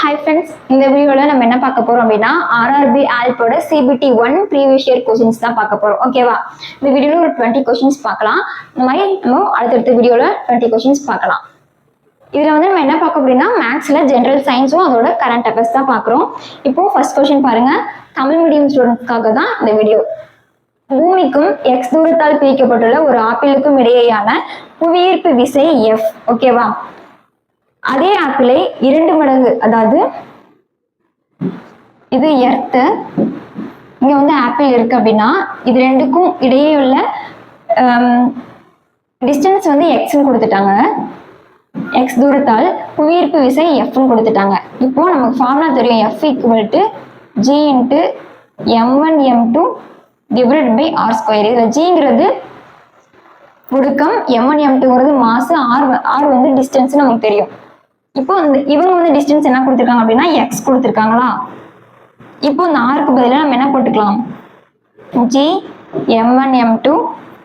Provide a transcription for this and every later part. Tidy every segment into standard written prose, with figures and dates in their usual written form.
Hi friends, இந்த வீடியோல நம்ம என்ன பார்க்க போறோம் அப்படின்னா RRB ஆல்போட CBT 1 previous year questions தான் பார்க்க போறோம். ஓகேவா? இந்த வீடியோல ஒரு 20 क्वेश्चंस பார்க்கலாம். இந்த மாதிரி நம்ம அடுத்த வீடியோல 20 क्वेश्चंस பார்க்கலாம். இதுல வந்து நம்ம என்ன பார்க்க அப்படின்னா மேத்ஸ்ல ஜெனரல் சயின்ஸும் அதோட கரண்ட் அஃபேர்ஸ் தான் பார்க்குறோம். இப்போ ஃபர்ஸ்ட் क्वेश्चन பாருங்க. தமிழ் மீடியம் ஸ்டூடண்ட்ஸ்க்காக தான் இந்த வீடியோ. பூமிக்கும் x தூரத்தால் பிரிக்கப்பட்டுள்ள ஒரு ஆப்பிளுக்கும் இடையேயான புவியீர்ப்பு விசை F. ஓகேவா? அதே ஆப்பிளை 2 மடங்கு, அதாவது இது எர்த்து, இங்க வந்து ஆப்பிள் இருக்கு அப்படின்னா இது ரெண்டுக்கும் இடையே உள்ள டிஸ்டன்ஸ் வந்து எக்ஸ்ன்னு கொடுத்துட்டாங்க. எக்ஸ் தூரத்தால் புவியீர்ப்பு விசை எஃப்னு கொடுத்துட்டாங்க. இப்போ நமக்கு ஃபார்முலா தெரியும், F equal to G into m1 m2 divided by r square. இதில் ஜிங்கிறது முடுக்கம், m1 m2ங்கிறது மாசு, r வந்து டிஸ்டன்ஸ் நமக்கு தெரியும். இப்போ இவங்க வந்து டிஸ்டன்ஸ் என்ன கொடுத்துருக்காங்க அப்படின்னா எக்ஸ் கொடுத்துருக்காங்களா. இப்போ இந்த ஆருக்கு பதிலாக நம்ம என்ன போட்டுக்கலாம், ஜி m1 m2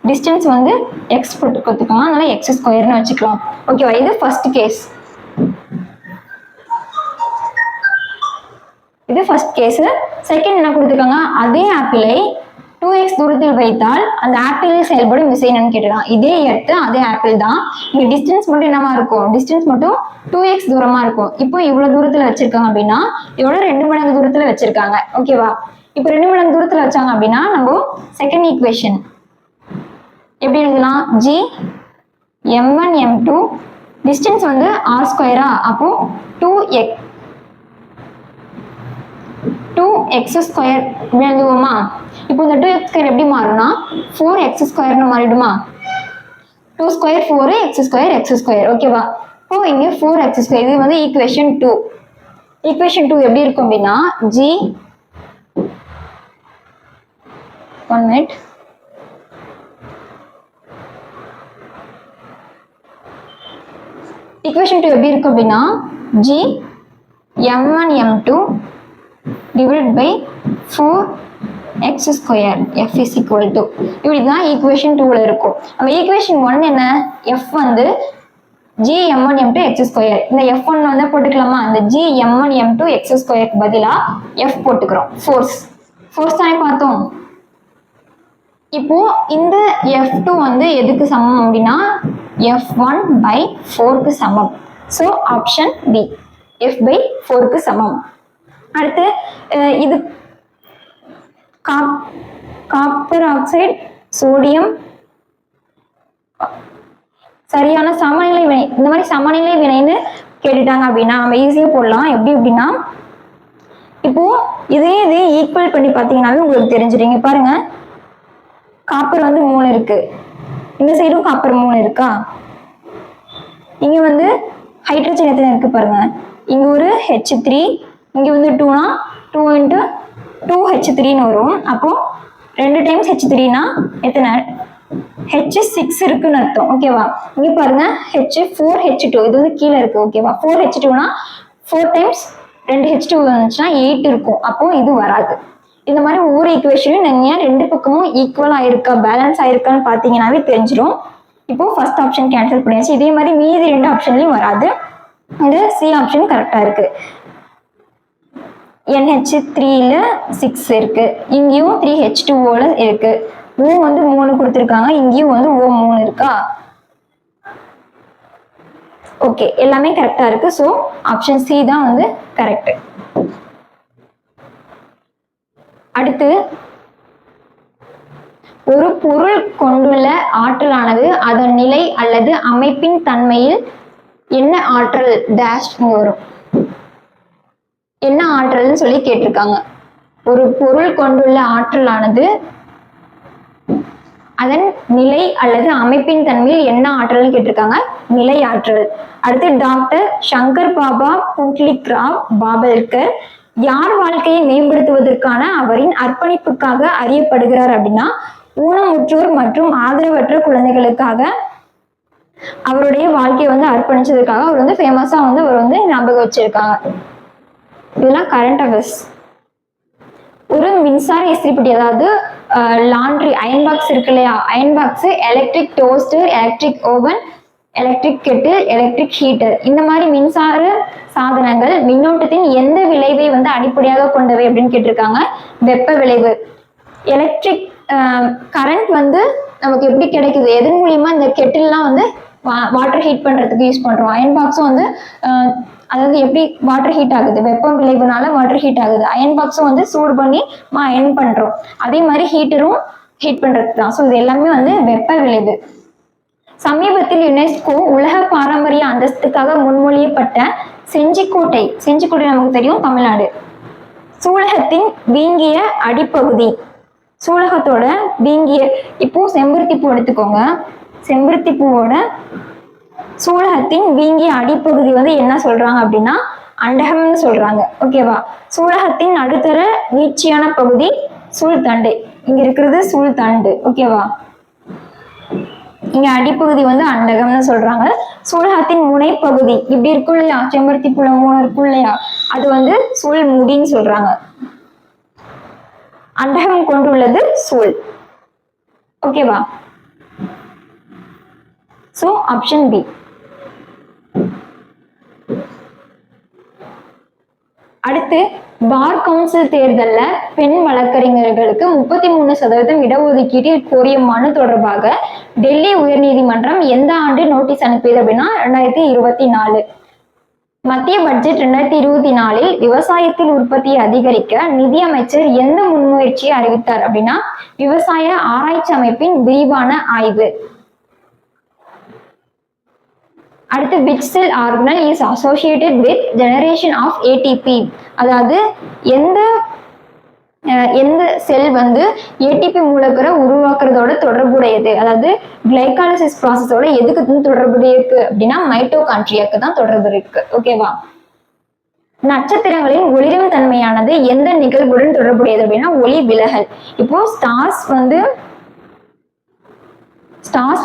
டிஸ்டன்ஸ் வந்து எக்ஸ் போட்டு கொடுத்துருக்காங்க, அதனால எக்ஸ் ஸ்கொயர்னு வச்சுக்கலாம். ஓகேவா? இது ஃபர்ஸ்ட் கேஸ். இது ஃபர்ஸ்ட் கேஸ். செகண்ட் என்ன கொடுத்துருக்காங்க, அதே ஆப்பிளை 2x தூரத்தில் வைத்தால் அந்த ஆப்பிளில் செயல்படும் விசை என்னன்னு கேட்டுக்கலாம். இதே எடுத்து அதே ஆப்பிள் தான், இங்க டிஸ்டன்ஸ் மட்டும் என்னவா இருக்கும், டிஸ்டன்ஸ் மட்டும் 2x தூரமா இருக்கும். இப்போ இவ்வளவு தூரத்துல வச்சிருக்காங்க அப்படின்னா இவ்வளோ 2 மடங்கு தூரத்துல வச்சிருக்காங்க. ஓகேவா? இப்போ 2 மடங்கு தூரத்துல வச்சாங்க அப்படின்னா நம்ம செகண்ட் ஈக்குவேஷன் எப்படி எழுதலாம், ஜி m1 m2 டிஸ்டன்ஸ் வந்து r ஸ்கொயரா, அப்போ 2x ஸ்கொயர் இப்படி எழுதுவோமா. இப்போ இந்த 2x ஸ்கொயர் எப்படி மாறும்னா 4x ஸ்கொயர்னு மாறிடுமா. 2 square 4 x square x square. ஓகேவா? இப்போ இங்க 4x ஸ்கொயர், இது வந்து ஈக்குவேஷன் 2. ஈக்குவேஷன் 2 எப்படி இருக்கும் அப்படின்னா g 1 மினிட், ஈக்குவேஷன் 2 எப்படி இருக்கும் அப்படின்னா g m1 m2 divided by 4x square f is equal to, இப்படிதான் ஈக்குவேஷன் 2ல இருக்கும். நம்ம ஈக்குவேஷன் 1 என்ன, f வந்து g m1 m2 x square. இந்த f1 வந்து போட்டுக்கலாமா, இந்த g m1 m2 x ஸ்கொயருக்கு பதிலா f போட்டுக்கிறோம். ஃபோர்ஸ் தானே பார்த்தோம். இப்போ இந்த f2 வந்து எதுக்கு சமம் அப்படின்னா f1 by 4க்கு சமம். So option B, f by 4க்கு சமம். அடுத்து இது காப்பர் ஆக்சைடு, சோடியம், சரியான சமநிலை வினை. இந்த மாதிரி சமநிலை வினைன்னு கேட்டுட்டாங்க அப்படின்னா நம்ம ஈஸியா போடலாம். எப்படி அப்படின்னா இப்போ இதே ஈக்குவல் பண்ணி பார்த்தீங்கன்னாவே உங்களுக்கு தெரிஞ்சிருங்க. பாருங்க, காப்பர் வந்து 3 இருக்கு, இந்த சைடும் காப்பர் 3 இருக்கா, இங்க வந்து ஹைட்ரஜன் எத்தனை இருக்கு பாருங்க, இங்க ஒரு H3, இங்க வந்து 2னா 2 into 2H3ன்னு வரும். அப்போ 2 times H3னா எத்தனை, H6 இருக்குன்னு அர்த்தம். ஓகேவா? இங்க பாருங்க H4H2, இது வந்து கீழே இருக்கு. ஓகேவா? 4H2னா 4 times 2H2 வந்துச்சுன்னா 8 இருக்கும். அப்போ இது வராது. இந்த மாதிரி ஒவ்வொரு ஈக்குவேஷனும் நீங்க 2 பக்கமும் ஈக்குவல் ஆயிருக்கா, பேலன்ஸ் ஆயிருக்கான்னு பாத்தீங்கன்னாவே தெரிஞ்சிடும். இப்போ ஃபர்ஸ்ட் ஆப்ஷன் கேன்சல் பண்ணியாச்சு. இதே மாதிரி மீதி 2 ஆப்ஷன்லயும் வராது. இது சி ஆப்ஷன் கரெக்டா இருக்கு. NH3ல 6 இருக்கு, இங்கேயும் 3H2Oல இருக்கு. O வந்து 3 கொடுத்துருக்காங்க, இங்கேயும் வந்து O 3 இருக்கா. ஓகே, எல்லாமே கரெக்டா இருக்கு. ஸோ ஆப்ஷன் சி தான் வந்து கரெக்ட். அடுத்து, ஒரு பொருள் கொண்டுள்ள ஆற்றலானது அதன் நிலை அல்லது அமைப்பின் தன்மையில் என்ன ஆற்றல் டேஷ் வரும். என்ன ஆற்றல்னு சொல்லி கேட்டிருக்காங்க. ஒரு பொருள் கொண்டுள்ள ஆற்றலானது அதன் நிலை அல்லது அமைப்பின் தன்மையில் என்ன ஆற்றல்னு கேட்டிருக்காங்க, நிலை ஆற்றல். அடுத்து, டாக்டர் சங்கர் பாபா புட்லிக்ராவ் பாபல்கர் யார் வாழ்க்கையை மேம்படுத்துவதற்கான அவரின் அர்ப்பணிப்புக்காக அறியப்படுகிறார் அப்படின்னா ஊனமுற்றோர் மற்றும் ஆதரவற்ற குழந்தைகளுக்காக அவருடைய வாழ்க்கையை வந்து அர்ப்பணிச்சதுக்காக அவர் வந்து ஃபேமஸா வந்து அவர் வந்து ஞாபகம் வச்சிருக்காங்க. இதெல்லாம் கரண்ட் அஃபேர்ஸ். ஒரு மின்சார இஸ்திரிப்பெட்டி, அதாவது லாண்ட்ரி அயன் பாக்ஸ் இருக்கு இல்லையா, iron box, electric toaster, electric oven, electric kettle, electric heater. இந்த மாதிரி மின்சார சாதனங்கள் மின்னோட்டத்தின் எந்த விளைவை வந்து அடிப்படையாக கொண்டவை அப்படின்னு கேட்டிருக்காங்க. வெப்ப விளைவு. எலக்ட்ரிக் கரண்ட் வந்து நமக்கு எப்படி கிடைக்குது, எதன் மூலியமா இந்த கெட்டில்லாம் வந்து வாட்டர் ஹீட் பண்றதுக்கு யூஸ் பண்றோம். அயன் பாக்ஸும் வந்து அதாவது எப்படி வாட்டர் ஹீட் ஆகுது, வெப்பம் விளைவுனால வாட்டர் ஹீட் ஆகுது. அயன் பாக்ஸும் வந்து சூடு பண்ணி அயன் பண்றோம். அதே மாதிரி ஹீட்டரும் ஹீட் பண்றது தான். ஸோ இது எல்லாமே வந்து வெப்ப விளைவு. சமீபத்தில் யுனெஸ்கோ உலக பாரம்பரிய அந்தஸ்துக்காக முன்மொழியப்பட்ட செஞ்சிக்கோட்டை நமக்கு தெரியும், தமிழ்நாடு. சூலகத்தின் வீங்கிய அடிப்பகுதி, சூலகத்தோட வீங்கிய, இப்போ செம்பருத்தி பூ எடுத்துக்கோங்க. செம்பருத்தி பூவோட சூலகத்தின் வீங்கிய அடிப்பகுதி வந்து என்ன சொல்றாங்க அப்படின்னா அண்டகம்னு சொல்றாங்க. ஓகேவா? சூலகத்தின் நடுத்தர நீட்சியான பகுதி சூழ்தண்டு. இங்க இருக்கிறது சூழ்தண்டு. ஓகேவா? இங்க அடிப்பகுதி வந்து அண்டகம்னு சொல்றாங்க. சூலகத்தின் முனைப்பகுதி இப்படி இருக்கும் இல்லையா, செம்பருத்தி பூல மூணு இருக்கும் இல்லையா, அது வந்து சூழ் முடின்னு சொல்றாங்க. அண்டகம் கொண்டுள்ளது சூழ். ஓகேவா? So option B. அடுத்து பார் கவுன்சில் தேர்தல்ல பெண் வழக்கறிஞர்களுக்கு 33% இடஒதுக்கீடு கோரிய மனு தொடர்பாக டெல்லி உயர்நீதிமன்றம் எந்த ஆண்டு நோட்டீஸ் அனுப்பியது அப்படின்னா 2024. மத்திய பட்ஜெட் 2024 விவசாயத்தில் உற்பத்தியை அதிகரிக்க நிதியமைச்சர் எந்த முன்முயற்சியை அறிவித்தார் அப்படின்னா விவசாய ஆராய்ச்சி அமைப்பின் விரிவான ஆய்வு. அடுத்து which cell organelle is associated with generation of ATP, அதாவது எந்த செல் வந்து ஏடிபி மூலக்கூறை உருவாக்குறதோட தொடர்புடையது, அதாவது கிளைகாலிசிஸ் ப்ராசஸோட எதுக்கு தொடர்புடைய இருக்கு அப்படின்னா மைட்டோகாண்ட்ரியாக்கு தான் தொடர்பு இருக்கு. ஓகேவா? நட்சத்திரங்களின் ஒளிரும் தன்மையானது எந்த நிகழ்வுடன் தொடர்புடையது அப்படின்னா ஒளி விலகல். இப்போ ஸ்டார்ஸ்ல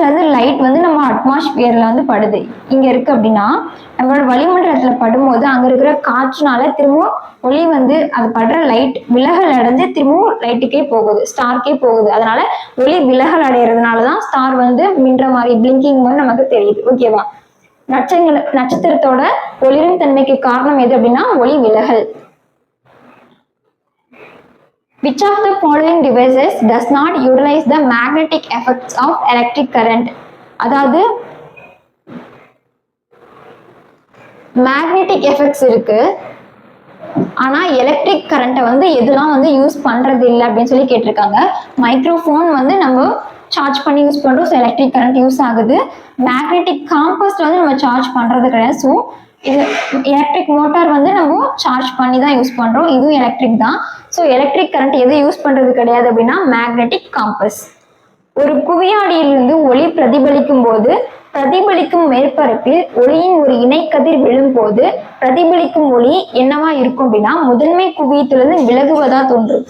இருந்து லைட் வந்து நம்ம அட்மாஸ்பியர்ல வந்து படுது, இங்க இருக்கு அப்படின்னா நம்மளோட வளிமண்டலத்துல படும்போது அங்க இருக்கிற காற்றுனால திரும்பவும் ஒளி வந்து அது படுற லைட் விலகல் அடைஞ்சு திரும்பவும் லைட்டுக்கே போகுது, ஸ்டார்க்கே போகுது. அதனால ஒளி விலகல் அடைகிறதுனாலதான் ஸ்டார் வந்து மின்ற மாதிரி பிளிங்கிங் மாதிரி நமக்கு தெரியுது. ஓகேவா? நட்சத்திரத்தோட ஒளிரும் தன்மைக்கு காரணம் எது அப்படின்னா ஒளி விலகல். Which of the following devices does not utilize the magnetic effects of electric current? அதாவது மேக்னெட்டிக் எஃபெக்ட்ஸ் இருக்கு, ஆனா எலக்ட்ரிக் கரண்ட்டை வந்து எதுலாம் வந்து யூஸ் பண்றது இல்லை அப்படின்னு சொல்லி கேட்டிருக்காங்க. மைக்ரோஃபோன் வந்து நம்ம சார்ஜ் பண்ணி யூஸ் பண்றோம், ஸோ எலக்ட்ரிக் கரண்ட் யூஸ் ஆகுது. மேக்னெட்டிக் காம்பஸ்ட் வந்து நம்ம சார்ஜ் பண்றது கிடையாது, ஸோ இது எலக்ட்ரிக் மோட்டார் வந்து நம்ம சார்ஜ் பண்ணி தான் யூஸ் பண்றோம், இதுவும் எலக்ட்ரிக் தான். ஸோ எலக்ட்ரிக் கரண்ட் எது யூஸ் பண்றது கிடையாது அப்படின்னா மேக்னெட்டிக் காம்பஸ். ஒரு குவியாடியிலிருந்து ஒளி பிரதிபலிக்கும் போது பிரதிபலிக்கும் மேற்பரப்பில் ஒளியின் ஒரு இணைக்கதிர் விழும் போது பிரதிபலிக்கும் ஒளி என்னவா இருக்கும் அப்படின்னா முதன்மை குவியத்திலிருந்து விலகுவதா தோன்றும்.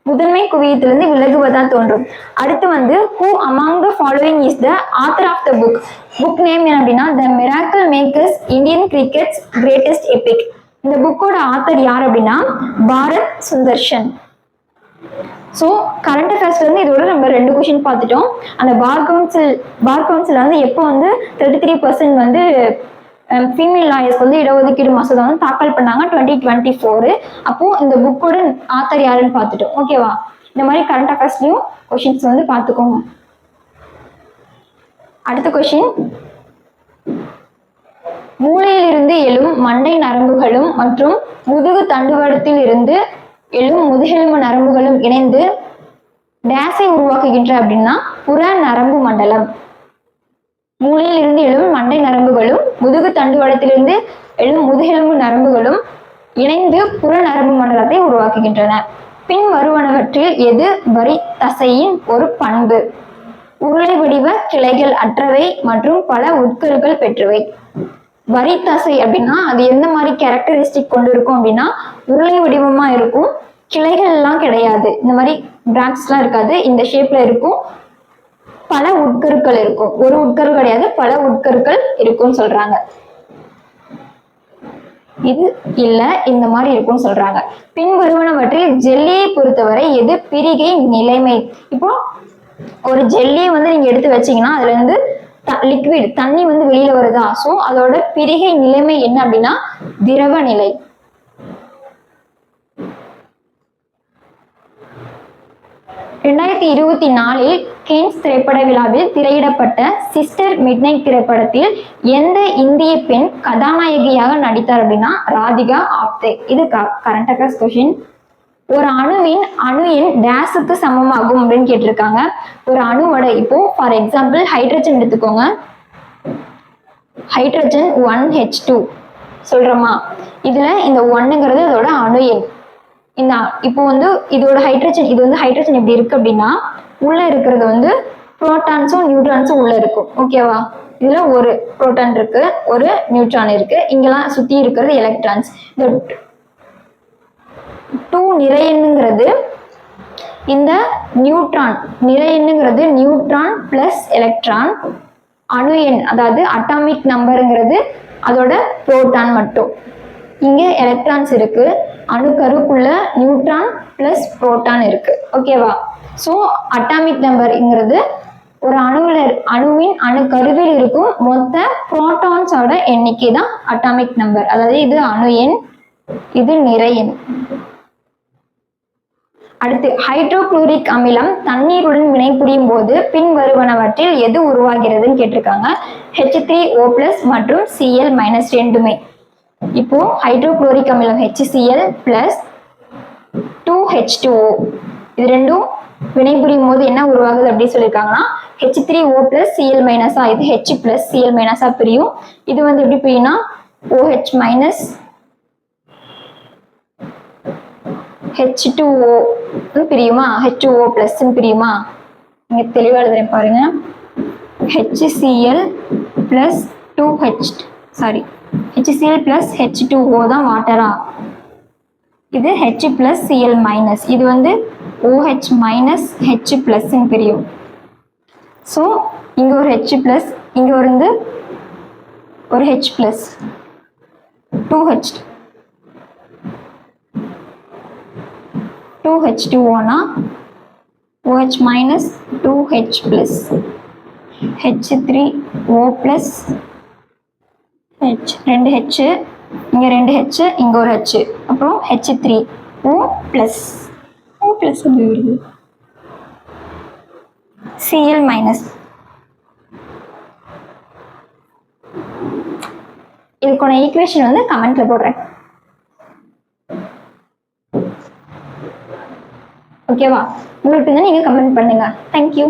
முதன்மை குவியத்திலிருந்து விலகுவதா தோன்றும். அடுத்து வந்து who among the following is the author of the book? Book name என்ன அப்படின்னா The Miracle Makers Indian Cricket's Greatest Epic. இந்த புக்கோட ஆத்தர் யார் அப்படின்னா பாரத் சுந்தர்ஷன். ஸோ கரண்ட் அஃபேர்ஸ்ல இருந்து இதோட நம்ம 2 கொஸ்டின் பார்த்துட்டோம். அந்த பார் கவுன்சில் வந்து எப்போ வந்து 33% வந்து ஃபீமேல் லாயர்ஸ் வந்து இடஒதுக்கீடு மசோதா வந்து தாக்கல் பண்ணாங்க 2024. அப்போ இந்த புக்கோட ஆத்தர் யாருன்னு பார்த்துட்டோம். ஓகேவா? இந்த மாதிரி கரண்ட் அஃபேர்ஸ்லயும் கொஸ்டின்ஸ் வந்து பார்த்துக்கோங்க. அடுத்த கொஸ்டின், மூளையில் இருந்து எழும் மண்டை நரம்புகளும் மற்றும் முதுகு தண்டுவடத்தில் இருந்து எழும் முதுகெலும்பு நரம்புகளும் இணைந்து டேஸை உருவாக்குகின்ற அப்படின்னா புற நரம்பு மண்டலம். மூளையில் இருந்து எழும் மண்டை நரம்புகளும் முதுகு தண்டுவடத்திலிருந்து எழும் முதுகெலும்பு நரம்புகளும் இணைந்து புற நரம்பு மண்டலத்தை உருவாக்குகின்றன. பின் வருவனவற்றில் எது வரி தசையின் ஒரு பண்பு? உருளை வடிவ கிளைகள் அற்றவை மற்றும் பல உட்கருகள் பெற்றவை. வரி தசை அப்படின்னா அது எந்த மாதிரி கேரக்டரிஸ்டிக் கொண்டு இருக்கும் அப்படின்னா உருளை வடிவமா இருக்கும், கிளைகள் எல்லாம் கிடையாது, இந்த மாதிரி பிரான்ச் எல்லாம் இருக்காது, இந்த ஷேப்ல இருக்கும், பல உட்கருக்கள் இருக்கும், ஒரு உட்கரு கிடையாது பல உட்கருக்கள் இருக்கும்னு சொல்றாங்க. இது இல்ல இந்த மாதிரி இருக்கும்னு சொல்றாங்க. பின்வருவனவற்றில் ஜெல்லியை பொறுத்தவரை எது பிரிகை நிலைமை? இப்போ ஒரு ஜெல்லியை வந்து நீங்க எடுத்து வச்சீங்கன்னா அதுல இருந்து லிக்விட் தண்ணி வந்து வெளியில வருதா, சோ அதோட பிரிகை நிலைமை என்ன அப்படின்னா திரவ நிலை. 2024 கேன்ஸ் திரைப்பட விழாவில் திரையிடப்பட்ட சிஸ்டர் மிட்நைட் திரைப்படத்தில் எந்த இந்திய பெண் கதாநாயகியாக நடித்தார் அப்படின்னா ராதிகா ஆப்தே. இது கரண்ட் அஃபேர்ஸ் கொஸ்டின். ஒரு அணுவின் அணு எண் டேஸுக்கு சமமாகும் அப்படின்னு கேட்டிருக்காங்க. ஒரு அணுவோட இப்போ ஃபார் எக்ஸாம்பிள் ஹைட்ரஜன் எடுத்துக்கோங்க. ஹைட்ரஜன் 1H2 சொல்றோமா, இதுல இந்த 1ங்கிறது அதோட அணு எண். இந்த இப்போ வந்து இதோட ஹைட்ரஜன், இது வந்து ஹைட்ரஜன் எப்படி இருக்கு அப்படின்னா உள்ள இருக்கிறது வந்து புரோட்டான்ஸும் நியூட்ரான்ஸும் உள்ள இருக்கும். ஓகேவா, இதுல ஒரு புரோட்டான் இருக்கு, ஒரு நியூட்ரான் இருக்கு, இங்கெல்லாம் சுத்தி இருக்கிறது எலக்ட்ரான்ஸ். இந்த 2 நிறையெண்ணுங்கிறது இந்த நியூட்ரான், நிறையெண்ணுங்கிறது நியூட்ரான் பிளஸ் எலக்ட்ரான். அணு எண் அதாவது அட்டாமிக் நம்பருங்கிறது அதோட புரோட்டான் மட்டும். இங்க எலக்ட்ரான்ஸ் இருக்கு, அணுக்கருக்குள்ள நியூட்ரான் பிளஸ் புரோட்டான் இருக்கு. ஓகேவா, சோ அட்டாமிக் நம்பர்ங்கிறது ஒரு அணுவின் அணுக்கருவில் இருக்கும் மொத்த புரோட்டான்ஸோட எண்ணிக்கை தான் அட்டாமிக் நம்பர். அதாவது இது அணு எண், இது நிறை எண். அடுத்து ஹைட்ரோகுளோரிக் அமிலம் தண்ணீருடன் வினைபுரியும் போது பின் வருவனவற்றில் எது உருவாகிறதுன்னு கேட்டிருக்காங்க. H3O+ மற்றும் Cl- ரெண்டுமே. இப்போ ஹைட்ரோகுளோரிக் அமிலம் HCl பிளஸ் 2H2O இது ரெண்டும் வினைபுரியும் போது என்ன உருவாகுது அப்படின்னு சொல்லியிருக்காங்கன்னா H3O+ Cl- இது H பிளஸ் Cl- பிரியும். இது வந்து எப்படி பிரியும்னா OH- H2O பிரியுமா, H2O+ பிரியுமா. இங்க தெளிவா எழுதுறேன் பாருங்க. HCl plus 2HCl plus H2O தான் வாட்டரா, இது H plus Cl minus, இது வந்து OH minus H plus பிரியும். ஸோ இங்க ஒரு H plus, இங்க ஒரு H plus 2H2O னா OH minus 2H plus H3O plus H, ரெண்டு H, இங்க ரெண்டு H, இங்க ஒரு H, அப்புறம் H3O plus எப்படி வருது Cl minus. இதுக்கான ஈக்குவேஷன் வந்து கமெண்ட்ல போடுறேன். ஓகேவா, உங்களுக்கு நீங்க கமெண்ட் பண்ணுங்க. தேங்க்யூ.